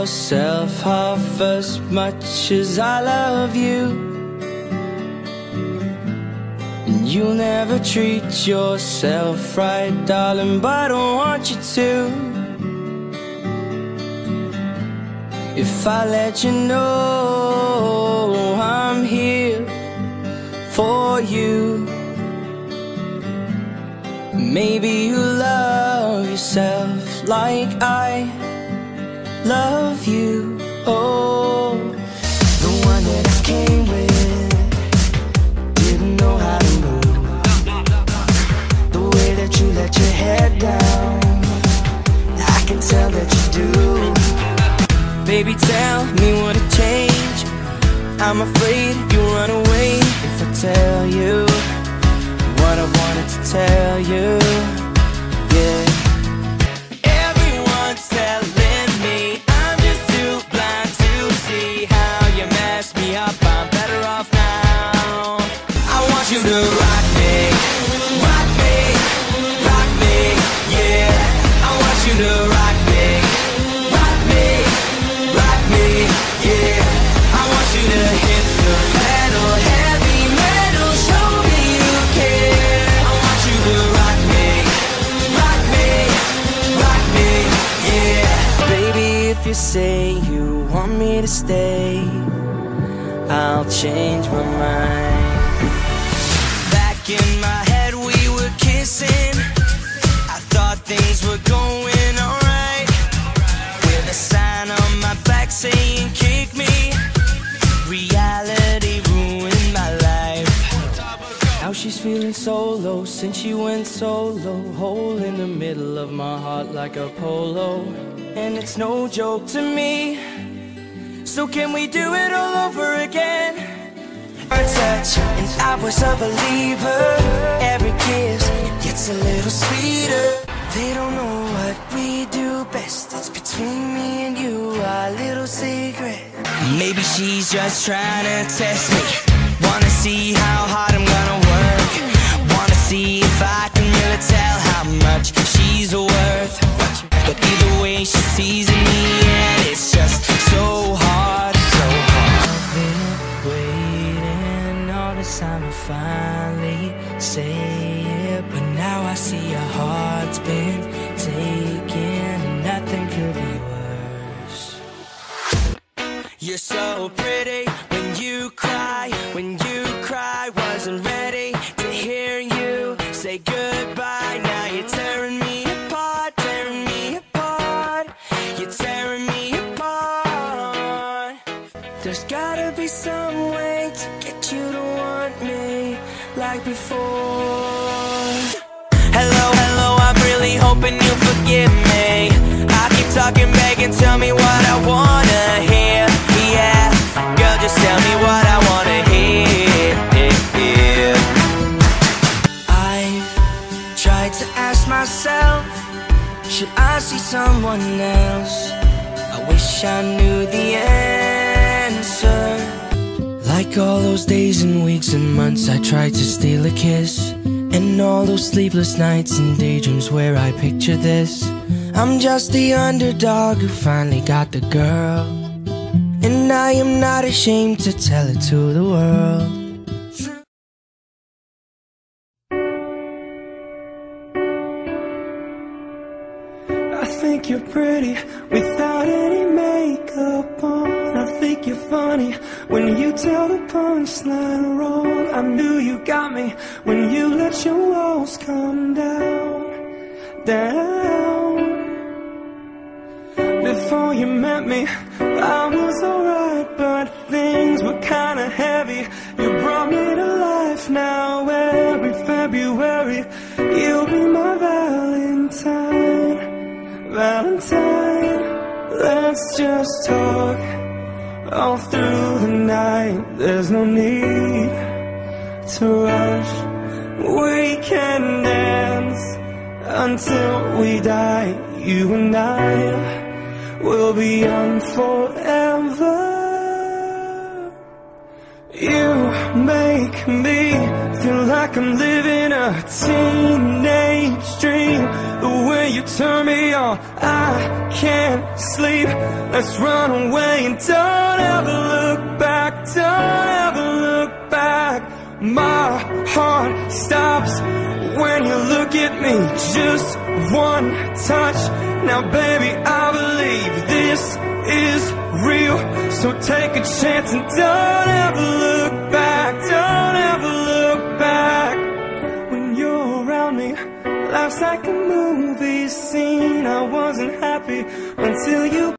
yourself half as much as I love you, and you'll never treat yourself right, darling, but I don't want you to. If I let you know I'm here for you, maybe you love yourself like I love you. Oh, the one that I came with didn't know how to move. The way that you let your head down, I can tell that you do. Baby, tell me what to change. I'm afraid you'll run away if I tell you what I wanted to tell you. Yeah. Everyone's telling me I'm just too blind to see how you messed me up. I'm better off now. I want you to rock me, rock me, rock me, yeah. I want you to rock me, rock me, rock me, yeah. I want you to hit the pedal, heavy metal, show me you care. I want you to rock me, rock me, rock me, yeah. Baby, if you say you want me to stay, I'll change my mind. Back in my head we were kissing, I thought things were going alright, with a sign on my back saying kick me. Reality ruined my life. Now she's feeling so low since she went solo. Hole in the middle of my heart like a polo, and it's no joke to me. So can we do it all over again? Our touch, and I was a believer. Every kiss gets a little sweeter. They don't know what we do best. It's between me and you, our little secret. Maybe she's just trying to test me. Wanna see how hard I'm gonna work. Wanna see if I can really tell how much she's worth. But either way she's teasing me, and it's just so hard, so hard. I've been waiting all this time to finally say it, but now I see your heart's been taken, and nothing could be worse. You're so pretty when you cry, wasn't ready to hear you say goodbye. Now you're tearing me apart, tearing me apart. You're tearing me apart. There's gotta be some way to get you to want me like before. Hello, hello, I'm really hoping you'll forgive me. I keep talking back and tell me what I wanna hear. Yeah, girl, just tell me what I wanna hear. I've tried to ask myself, should I see someone else? I wish I knew the answer. Like all those days and weeks and months I tried to steal a kiss, and all those sleepless nights and daydreams where I picture this. I'm just the underdog who finally got the girl, and I am not ashamed to tell it to the world. I think you're pretty without any makeup on. I think you're funny when you tell the punchline wrong. I knew you got me when you let your walls come down, down. Before you met me, I was alright, but things were kinda heavy. You brought me to life. Now every February you'll be my Valentine, Valentine. Let's just talk all through the night. There's no need to rush. We can dance until we die. You and I will be young forever. You make me feel like I'm living a teenage dream. The way you turn me on. I can't sleep. Let's run away and don't ever look back. Don't ever look back. My heart stops when you look at me. Just one touch. Now baby, I believe this is real. So take a chance and don't ever look back. Don't ever look back. When you're around me, life's like a movie scene. I wasn't happy until you